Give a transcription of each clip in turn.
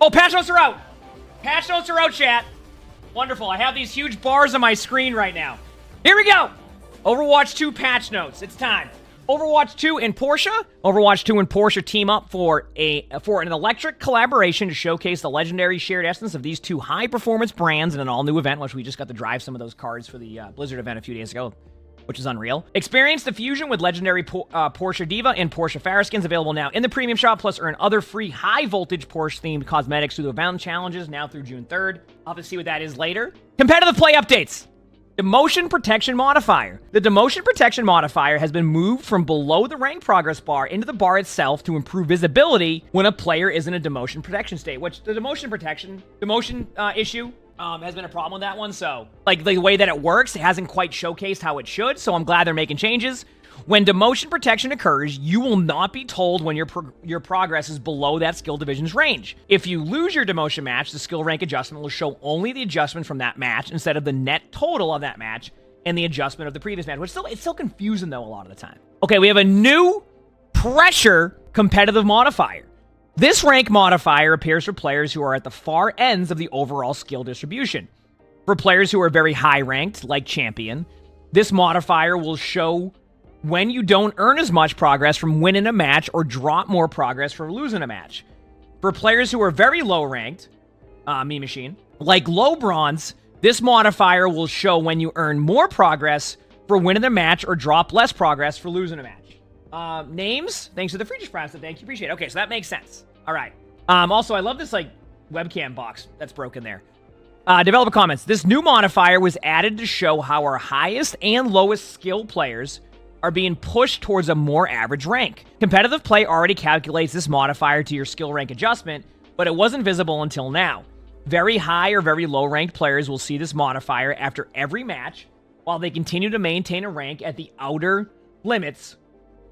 Oh, patch notes are out. Patch notes are out, chat. Wonderful. I have these huge bars on my screen right now. Here we go. Overwatch 2 patch notes. It's time. Overwatch 2 and Porsche. Overwatch 2 and Porsche team up for an electric collaboration to showcase the legendary shared essence of these two high-performance brands in an all-new event, which we just got to drive some of those cards for the Blizzard event a few days ago, which is unreal. Experience the fusion with legendary Porsche Diva and Porsche Farah skins available now in the premium shop, plus earn other free high-voltage Porsche-themed cosmetics through the event challenges now through June 3rd. I'll have to see what that is later. Competitive play updates. Demotion Protection Modifier. The Demotion Protection Modifier has been moved from below the rank progress bar into the bar itself to improve visibility when a player is in a demotion protection state, which the demotion issue has been a problem with that one. So, like, the way that it works, it hasn't quite showcased how it should, so I'm glad they're making changes. When demotion protection occurs, you will not be told when your progress is below that skill division's range. If you lose your demotion match, the skill rank adjustment will show only the adjustment from that match instead of the net total of that match and the adjustment of the previous match, which it's still confusing, though, a lot of the time. Okay, we have a new pressure competitive modifier. This rank modifier appears for players who are at the far ends of the overall skill distribution. For players who are very high ranked, like Champion, this modifier will show when you don't earn as much progress from winning a match or drop more progress from losing a match. For players who are very low ranked, Hiimishie, like low bronze, this modifier will show when you earn more progress for winning a match or drop less progress for losing a match. Names, thanks to the Freakish Prime, so thank you, appreciate it. Okay, so that makes sense. All right. Also, I love this, like, webcam box that's broken there. Developer comments. This new modifier was added to show how our highest and lowest skill players are being pushed towards a more average rank. Competitive play already calculates this modifier to your skill rank adjustment, but it wasn't visible until now. Very high or very low ranked players will see this modifier after every match, while they continue to maintain a rank at the outer limits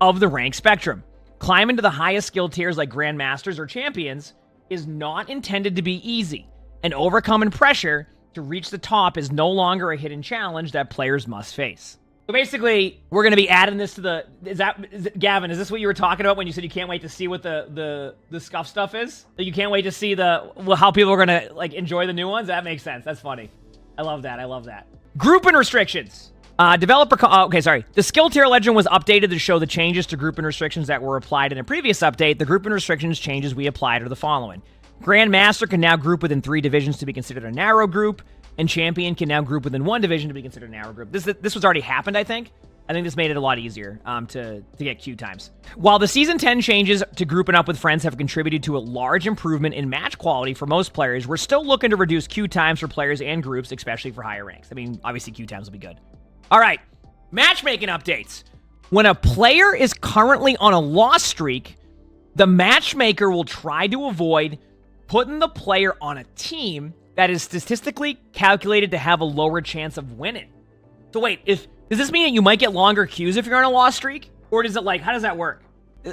of the rank spectrum. Climbing to the highest skill tiers like Grandmasters or Champions is not intended to be easy, and overcoming pressure to reach the top is no longer a hidden challenge that players must face. So basically, we're going to be adding this to the... Gavin, is this what you were talking about when you said you can't wait to see what the scuff stuff is? That you can't wait to see how people are going to, like, enjoy the new ones? That makes sense. That's funny. I love that. I love that. Grouping restrictions. The skill tier legend was updated to show the changes to grouping restrictions that were applied in a previous update. The grouping restrictions changes we applied are the following. Grandmaster can now group within 3 divisions to be considered a narrow group, and Champion can now group within 1 division to be considered a narrow group. This was already happened, I think. I think this made it a lot easier to get queue times. While the Season 10 changes to grouping up with friends have contributed to a large improvement in match quality for most players, we're still looking to reduce queue times for players and groups, especially for higher ranks. I mean, obviously queue times will be good. All right, matchmaking updates. When a player is currently on a loss streak, the matchmaker will try to avoid putting the player on a team that is statistically calculated to have a lower chance of winning. So wait, does this mean that you might get longer queues if you're on a loss streak? Or does it, like, how does that work?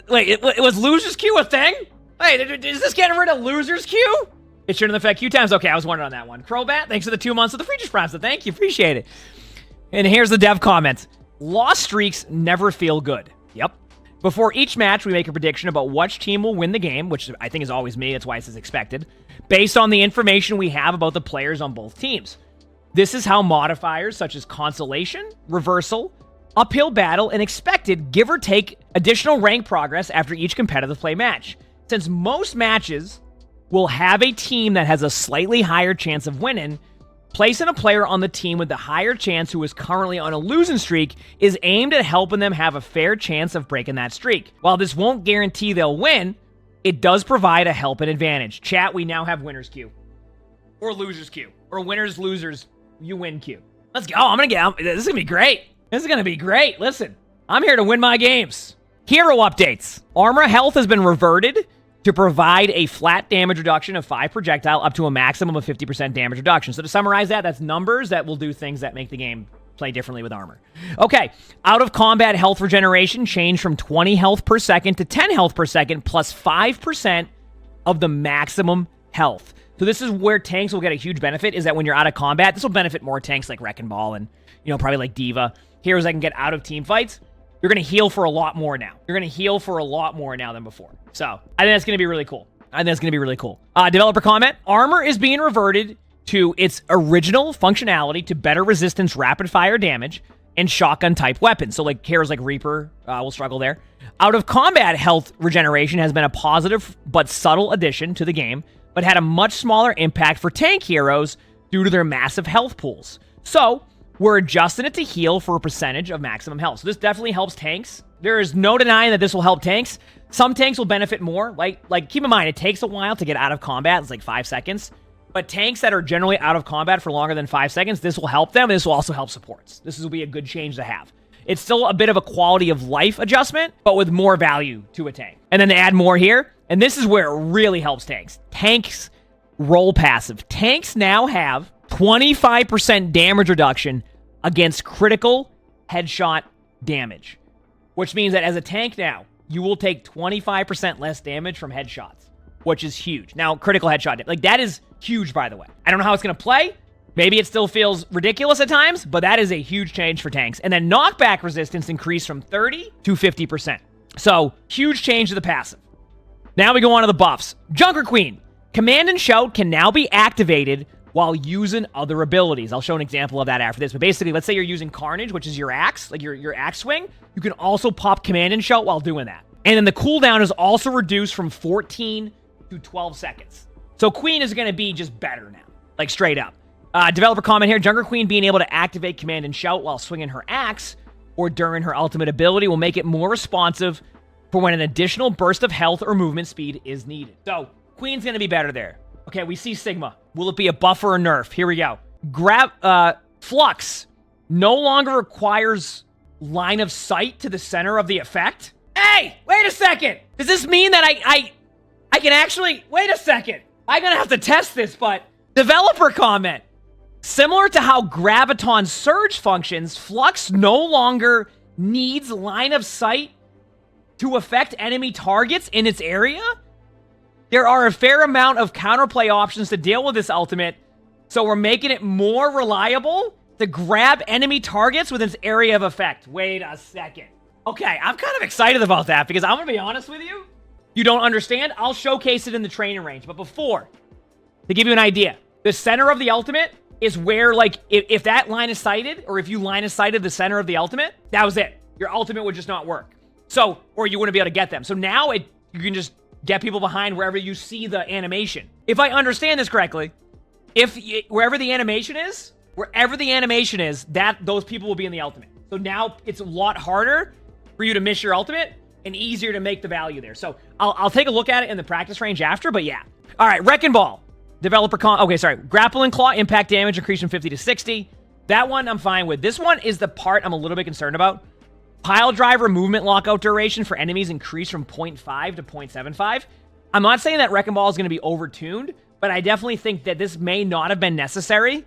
Wait, it was loser's queue a thing? Wait, is this getting rid of loser's queue? It shouldn't affect queue times? Okay, I was wondering on that one. Crowbat, thanks for the 2 months of the Freakish Prime, so thank you, appreciate it. And here's the dev comments. Loss streaks never feel good. Yep. Before each match, we make a prediction about which team will win the game, which I think is always me, that's why it says expected, based on the information we have about the players on both teams. This is how modifiers such as consolation, reversal, uphill battle, and expected give or take additional rank progress after each competitive play match. Since most matches will have a team that has a slightly higher chance of winning, placing a player on the team with the higher chance who is currently on a losing streak is aimed at helping them have a fair chance of breaking that streak. While this won't guarantee they'll win, it does provide a helping advantage. Chat, we now have winner's queue. Or loser's queue. Or winners, losers, you win queue. Let's go. This is going to be great. This is going to be great. Listen, I'm here to win my games. Hero updates. Armor health has been reverted to provide a flat damage reduction of 5 projectile up to a maximum of 50% damage reduction. So to summarize that, that's numbers that will do things that make the game play differently with armor. Okay, out of combat health regeneration changed from 20 health per second to 10 health per second plus 5% of the maximum health. So this is where tanks will get a huge benefit, is that when you're out of combat, this will benefit more tanks like Wrecking Ball and, you know, probably like Diva. Heroes that can get out of team fights. You're going to heal for a lot more now. You're going to heal for a lot more now than before. So, I think that's going to be really cool. I think that's going to be really cool. Developer comment, armor is being reverted to its original functionality to better resistance rapid fire damage and shotgun type weapons. So like heroes like Reaper will struggle there. Out of combat health regeneration has been a positive but subtle addition to the game, but had a much smaller impact for tank heroes due to their massive health pools. So we're adjusting it to heal for a percentage of maximum health. So this definitely helps tanks. There is no denying that this will help tanks. Some tanks will benefit more. Like keep in mind, it takes a while to get out of combat. It's like 5 seconds. But tanks that are generally out of combat for longer than 5 seconds, this will help them. And this will also help supports. This will be a good change to have. It's still a bit of a quality of life adjustment, but with more value to a tank. And then to add more here, and this is where it really helps tanks. Tanks roll passive. Tanks now have 25% damage reduction against critical headshot damage, which means that as a tank now, you will take 25% less damage from headshots, which is huge. Now, critical headshot, like that is huge, by the way. I don't know how it's going to play. Maybe it still feels ridiculous at times, but that is a huge change for tanks. And then knockback resistance increased from 30 to 50%. So, huge change to the passive. Now we go on to the buffs. Junker Queen. Command and Shout can now be activated while using other abilities. I'll show an example of that after this. But basically, let's say you're using Carnage, which is your axe, like your axe swing. You can also pop Command and Shout while doing that. And then the cooldown is also reduced from 14 to 12 seconds. So Queen is going to be just better now, like straight up. Developer comment here, Junker Queen being able to activate Command and Shout while swinging her axe or during her ultimate ability will make it more responsive for when an additional burst of health or movement speed is needed. So Queen's going to be better there. Okay, we see Sigma. Will it be a buff or a nerf? Here we go. Flux no longer requires line of sight to the center of the effect. Hey, wait a second. Does this mean that I can actually... Wait a second. I'm going to have to test this, but... Developer comment. Similar to how Graviton Surge functions, Flux no longer needs line of sight to affect enemy targets in its area. There are a fair amount of counterplay options to deal with this ultimate, so we're making it more reliable to grab enemy targets within its area of effect. Wait a second. Okay, I'm kind of excited about that because I'm going to be honest with you. You don't understand? I'll showcase it in the training range. But before, to give you an idea, the center of the ultimate is where, like, if that line is sighted, or if you line is sighted the center of the ultimate, that was it. Your ultimate would just not work. So, or you wouldn't be able to get them. So now you can just get people behind wherever you see the animation. If I understand this correctly, wherever the animation is, those people will be in the ultimate. So now it's a lot harder for you to miss your ultimate and easier to make the value there. So I'll take a look at it in the practice range after, but yeah. All right, Wrecking Ball. Grappling Claw, impact damage increased from 50 to 60. That one I'm fine with. This one is the part I'm a little bit concerned about. Pile Driver movement lockout duration for enemies increased from 0.5 to 0.75. I'm not saying that Wrecking Ball is going to be overtuned, but I definitely think that this may not have been necessary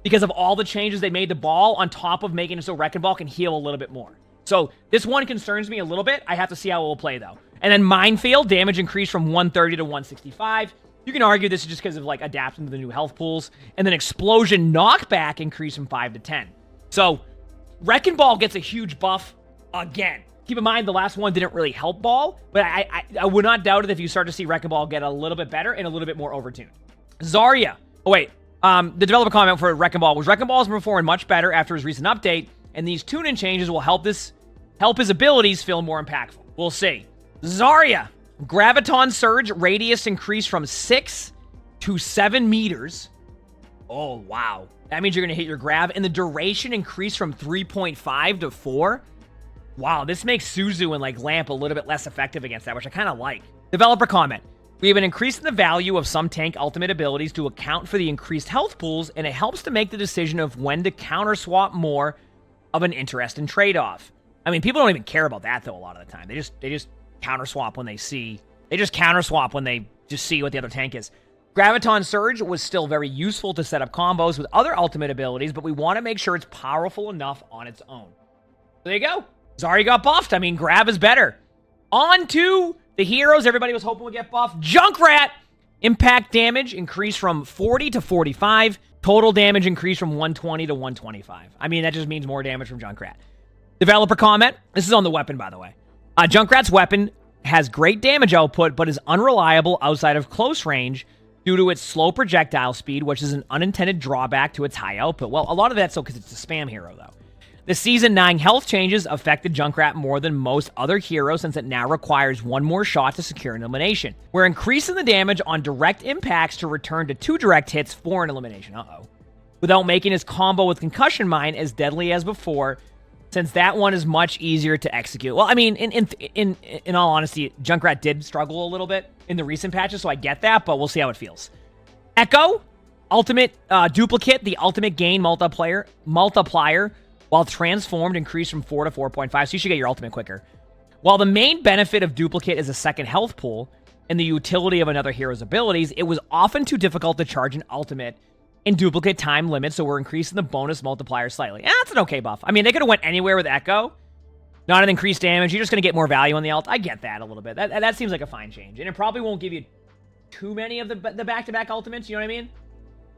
because of all the changes they made to Ball on top of making it so Wrecking Ball can heal a little bit more. So this one concerns me a little bit. I have to see how it will play, though. And then Minefield, damage increased from 130 to 165. You can argue this is just because of, like, adapting to the new health pools. And then Explosion knockback increased from 5 to 10. So Wrecking Ball gets a huge buff again. Keep in mind, the last one didn't really help Ball, but I would not doubt it if you start to see Wrecking Ball get a little bit better and a little bit more overtuned. Zarya. Oh, wait. The developer comment for Wrecking Ball was Wrecking Ball has been performing much better after his recent update, and these tune-in changes will help his abilities feel more impactful. We'll see. Zarya. Graviton Surge radius increased from 6 to 7 meters. Oh, wow. That means you're going to hit your grab. And the duration increased from 3.5 to 4. Wow, this makes Suzu and, like, Lamp a little bit less effective against that, which I kind of like. Developer comment. We have been increasing the value of some tank ultimate abilities to account for the increased health pools, and it helps to make the decision of when to counter swap more of an interesting trade-off. I mean, people don't even care about that, though, a lot of the time. They just counter swap when they see... They just counter swap when they just see what the other tank is. Graviton Surge was still very useful to set up combos with other ultimate abilities, but we want to make sure it's powerful enough on its own. So there you go. Zarya got buffed. I mean, Grab is better. On to the heroes everybody was hoping would get buffed. Junkrat! Impact damage increased from 40 to 45. Total damage increased from 120 to 125. I mean, that just means more damage from Junkrat. Developer comment. This is on the weapon, by the way. Junkrat's weapon has great damage output, but is unreliable outside of close range due to its slow projectile speed, which is an unintended drawback to its high output. Well, a lot of that's so because it's a spam hero, though. The Season 9 health changes affected Junkrat more than most other heroes since it now requires one more shot to secure an elimination. We're increasing the damage on direct impacts to return to 2 direct hits for an elimination. Without making his combo with Concussion Mine as deadly as before, since that one is much easier to execute. Well, I mean, in all honesty, Junkrat did struggle a little bit in the recent patches, so I get that, but we'll see how it feels. Echo, ultimate duplicate, the ultimate gain multiplier, while transformed, increased from 4 to 4.5, so you should get your ultimate quicker. While the main benefit of duplicate is a second health pool and the utility of another hero's abilities, it was often too difficult to charge an ultimate in duplicate time limit, so we're increasing the bonus multiplier slightly. That's an okay buff. I mean, they could have went anywhere with Echo. Not an increased damage. You're just going to get more value on the ult. I get that a little bit. That seems like a fine change. And it probably won't give you too many of the back-to-back ultimates, you know what I mean?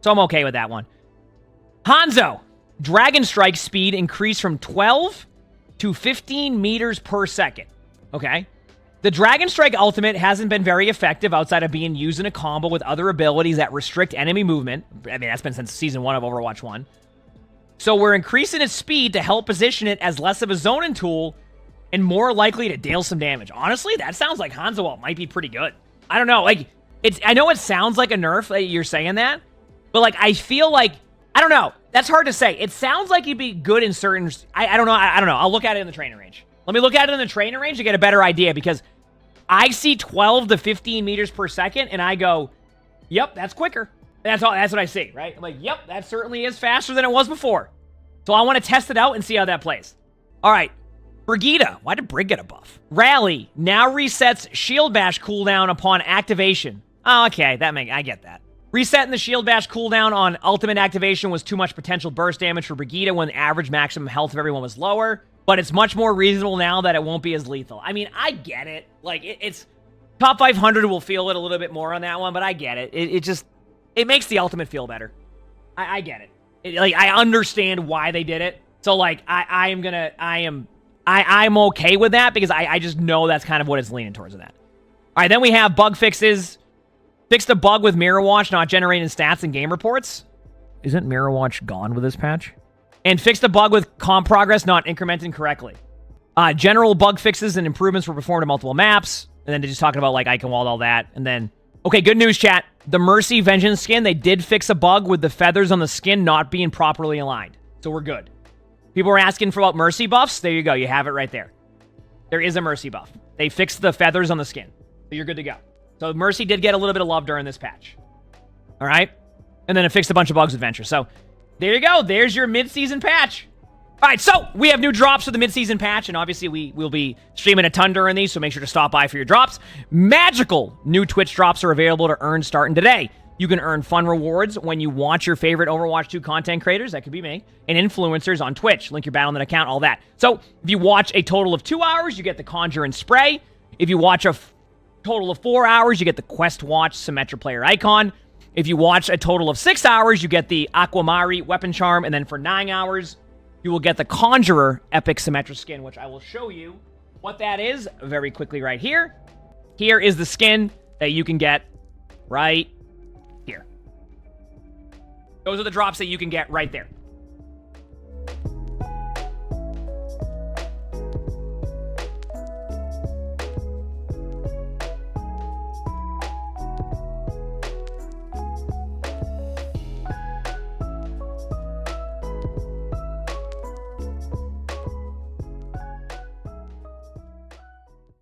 So I'm okay with that one. Hanzo. Dragon Strike speed increased from 12 to 15 meters per second. Okay? The Dragon Strike ultimate hasn't been very effective outside of being used in a combo with other abilities that restrict enemy movement. I mean, that's been since Season 1 of Overwatch 1. So we're increasing its speed to help position it as less of a zoning tool and more likely to deal some damage. Honestly, that sounds like Hanzo ult might be pretty good. I don't know. Like, I know it sounds like a nerf that you're saying that, but like, I feel like, I don't know. That's hard to say. It sounds like he'd be good in certain, I don't know. I don't know. I'll look at it in the training range. Let me look at it in the training range to get a better idea, because I see 12 to 15 meters per second, and I go, yep, that's quicker. That's all. That's what I see, right? I'm like, yep, that certainly is faster than it was before. So I want to test it out and see how that plays. All right. Brigitte. Why did Brig get a buff? Rally now resets Shield Bash cooldown upon activation. Oh, okay. I get that. Resetting the Shield Bash cooldown on ultimate activation was too much potential burst damage for Brigitte when the average maximum health of everyone was lower. But it's much more reasonable now that it won't be as lethal. I mean, I get it. Like, it's... Top 500 will feel it a little bit more on that one, but I get it. It makes the ultimate feel better. I get it. Like, I understand why they did it. So, like, I'm okay with that because I just know that's kind of what it's leaning towards in that. All right, then we have bug fixes. Fix the bug with Mirror Watch not generating stats and game reports. Isn't Mirror Watch gone with this patch? And fix the bug with comp progress not incrementing correctly. General bug fixes and improvements were performed on multiple maps. And then they're just talking about, like, Iconwald, all that. And then, okay, good news, chat. The Mercy Vengeance skin, they did fix a bug with the feathers on the skin not being properly aligned. So we're good. People were asking for about Mercy buffs. There you go. You have it right there. There is a Mercy buff. They fixed the feathers on the skin. So you're good to go. So Mercy did get a little bit of love during this patch. All right? And then it fixed a bunch of bugs with Venture. So there you go. There's your mid-season patch. All right, so we have new drops for the mid-season patch, and obviously we will be streaming a ton during these, so make sure to stop by for your drops. Magical new Twitch drops are available to earn starting today. You can earn fun rewards when you watch your favorite Overwatch 2 content creators, that could be me, and influencers on Twitch. Link your Battle.net account, all that. So if you watch a total of 2 hours, you get the Conjure and Spray. If you watch a total of 4 hours, you get the Quest Watch Symmetra player icon. If you watch a total of 6 hours, you get the Aquamari Weapon Charm, and then for 9 hours, you will get the Conjurer Epic Symmetra skin, which I will show you what that is very quickly right here. Here is the skin that you can get right here. Those are the drops that you can get right there.